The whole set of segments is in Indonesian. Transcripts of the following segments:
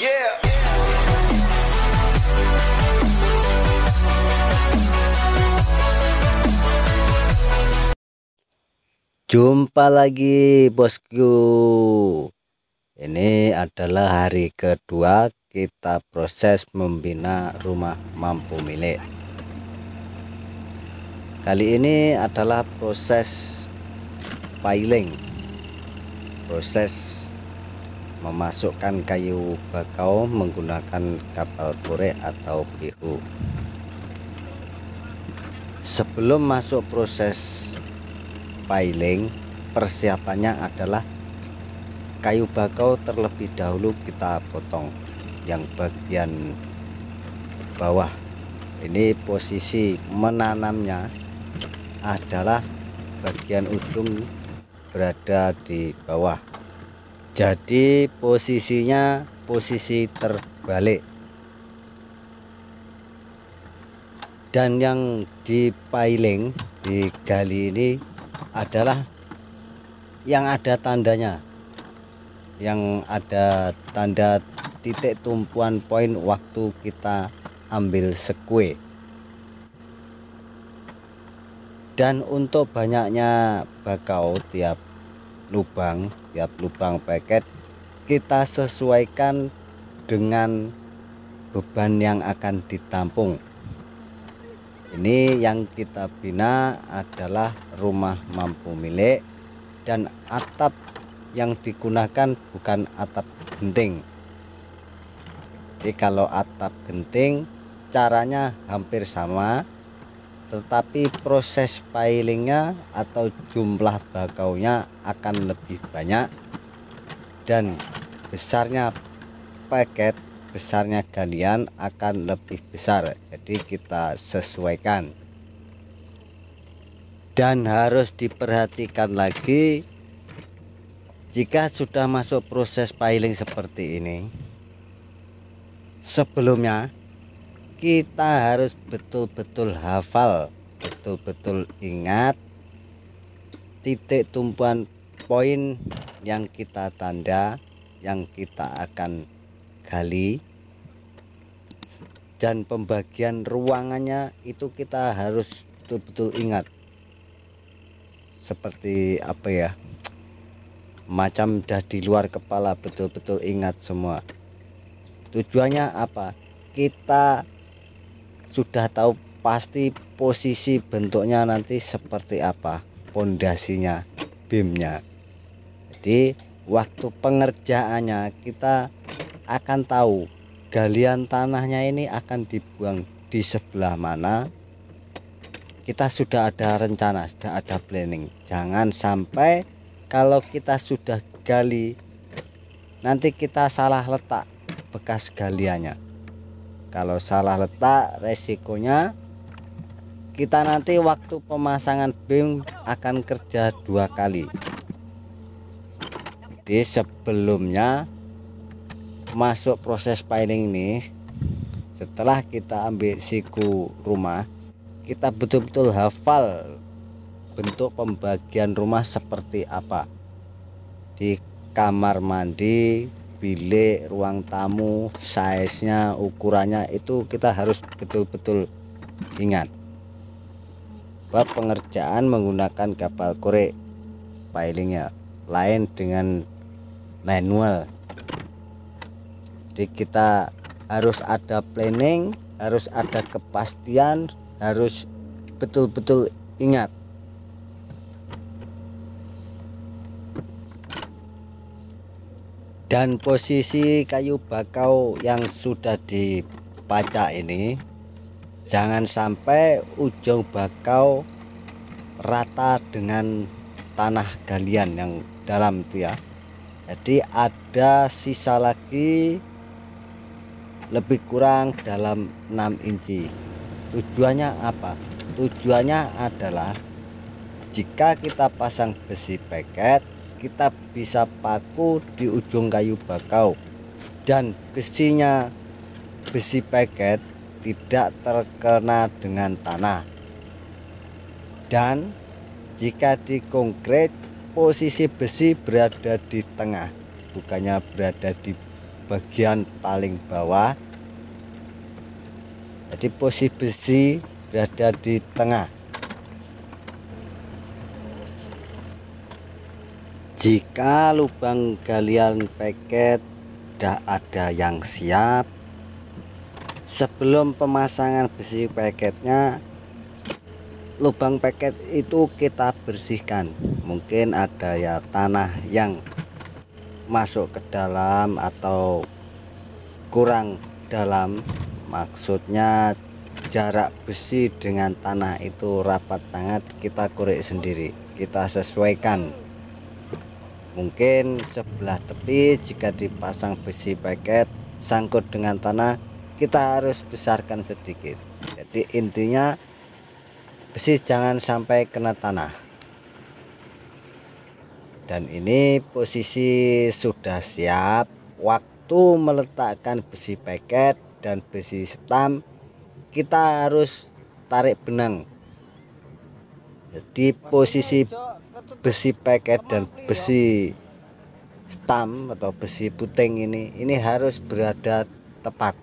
Yeah. Jumpa lagi bosku. Ini adalah hari kedua kita proses membina rumah mampu milik. Kali ini adalah proses piling, proses memasukkan kayu bakau menggunakan kapal korek atau PU. Sebelum masuk proses piling, persiapannya adalah kayu bakau terlebih dahulu kita potong yang bagian bawah. Ini posisi menanamnya adalah bagian ujung berada di bawah, jadi posisinya posisi terbalik. Dan yang dipiling, digali ini adalah yang ada tandanya, yang ada tanda titik tumpuan poin waktu kita ambil sekue. Dan untuk banyaknya bakau tiap lubang paket kita sesuaikan dengan beban yang akan ditampung. Ini yang kita bina adalah rumah mampu milik, dan atap yang digunakan bukan atap genting. Jadi kalau atap genting caranya hampir sama, tetapi proses pilingnya atau jumlah bakaunya akan lebih banyak, dan besarnya paket, besarnya galian akan lebih besar. Jadi kita sesuaikan. Dan harus diperhatikan lagi, jika sudah masuk proses piling seperti ini, sebelumnya kita harus betul-betul hafal, betul-betul ingat titik tumpuan poin yang kita tanda, yang kita akan gali, dan pembagian ruangannya itu kita harus betul-betul ingat. Seperti apa ya, macam dah di luar kepala, betul-betul ingat semua. Tujuannya apa? Kita sudah tahu pasti posisi bentuknya nanti seperti apa, pondasinya, beamnya. Jadi waktu pengerjaannya kita akan tahu galian tanahnya ini akan dibuang di sebelah mana. Kita sudah ada rencana, sudah ada planning. Jangan sampai kalau kita sudah gali nanti kita salah letak bekas galiannya. Kalau salah letak, resikonya kita nanti waktu pemasangan beam akan kerja 2 kali. Jadi sebelumnya masuk proses piling ini, setelah kita ambil siku rumah, kita betul-betul hafal bentuk pembagian rumah seperti apa. Di kamar mandi, bilik, ruang tamu, size-nya, ukurannya itu kita harus betul-betul ingat. Bab pengerjaan menggunakan kapal korek, pilingnya lain dengan manual. Jadi kita harus ada planning, harus ada kepastian, harus betul-betul ingat. Dan posisi kayu bakau yang sudah dipacak ini, jangan sampai ujung bakau rata dengan tanah galian yang dalam itu ya. Jadi ada sisa lagi lebih kurang dalam 6 inci. Tujuannya apa? Tujuannya adalah jika kita pasang besi paket, kita bisa paku di ujung kayu bakau, dan besinya, besi paket tidak terkena dengan tanah. Dan jika di konkret, posisi besi berada di tengah, bukannya berada di bagian paling bawah. Jadi posisi besi berada di tengah. Jika lubang galian paket tidak ada yang siap, sebelum pemasangan besi paketnya, lubang paket itu kita bersihkan. Mungkin ada ya tanah yang masuk ke dalam atau kurang dalam, maksudnya jarak besi dengan tanah itu rapat sangat, kita korek sendiri, kita sesuaikan. Mungkin sebelah tepi jika dipasang besi paket sangkut dengan tanah, kita harus besarkan sedikit. Jadi intinya besi jangan sampai kena tanah. Dan ini posisi sudah siap. Waktu meletakkan besi paket dan besi setam, kita harus tarik benang. Jadi posisi besi paket dan besi setam atau besi puting ini harus berada tepat.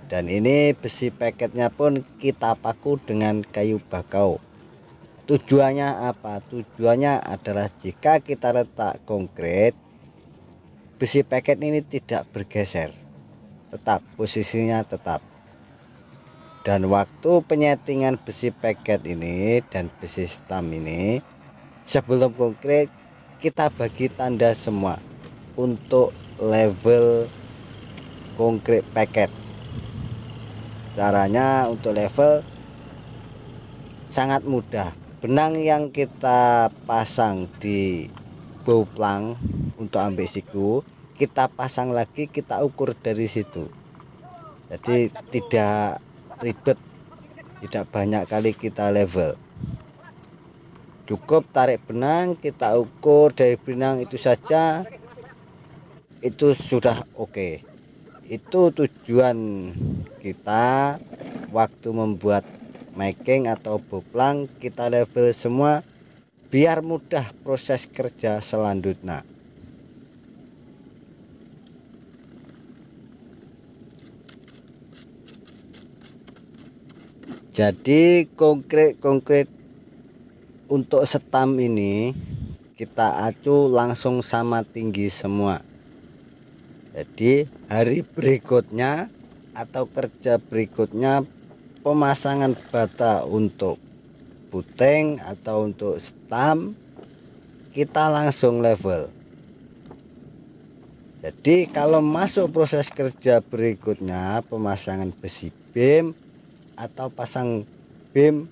Dan ini besi paketnya pun kita paku dengan kayu bakau. Tujuannya apa? Tujuannya adalah jika kita letak konkret, besi paket ini tidak bergeser, tetap posisinya tetap. Dan waktu penyetingan besi paket ini dan besi setam ini, sebelum konkret kita bagi tanda semua untuk level konkret paket. Caranya untuk level sangat mudah. Benang yang kita pasang di bow plank untuk ambil siku, kita pasang lagi, kita ukur dari situ. Jadi tidak ribet, tidak banyak kali kita level. Cukup tarik benang, kita ukur dari benang itu saja, itu sudah oke. Itu tujuan kita waktu membuat making atau boplang, kita level semua biar mudah proses kerja selanjutnya. Jadi konkret untuk setam ini kita acu langsung sama tinggi semua. Jadi hari berikutnya atau kerja berikutnya, pemasangan bata untuk puting atau untuk setam, kita langsung level. Jadi kalau masuk proses kerja berikutnya, pemasangan besi beam atau pasang beam,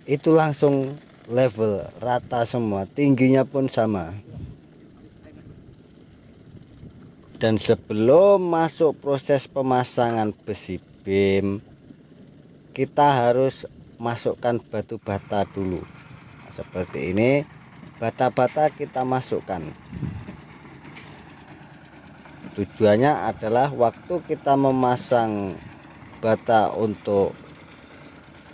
itu langsung level rata semua, tingginya pun sama. Dan sebelum masuk proses pemasangan besi beam, kita harus masukkan batu bata dulu. Nah, seperti ini, bata-bata kita masukkan. Tujuannya adalah waktu kita memasang bata untuk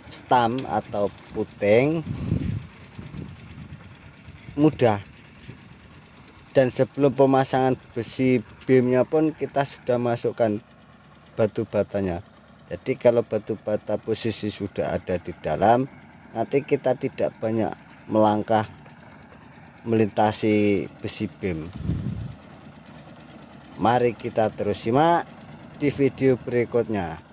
setam atau puting mudah. Dan sebelum pemasangan besi beamnya pun kita sudah masukkan batu batanya. Jadi kalau batu bata posisi sudah ada di dalam, nanti kita tidak banyak melangkah melintasi besi beam. Mari kita terus simak di video berikutnya.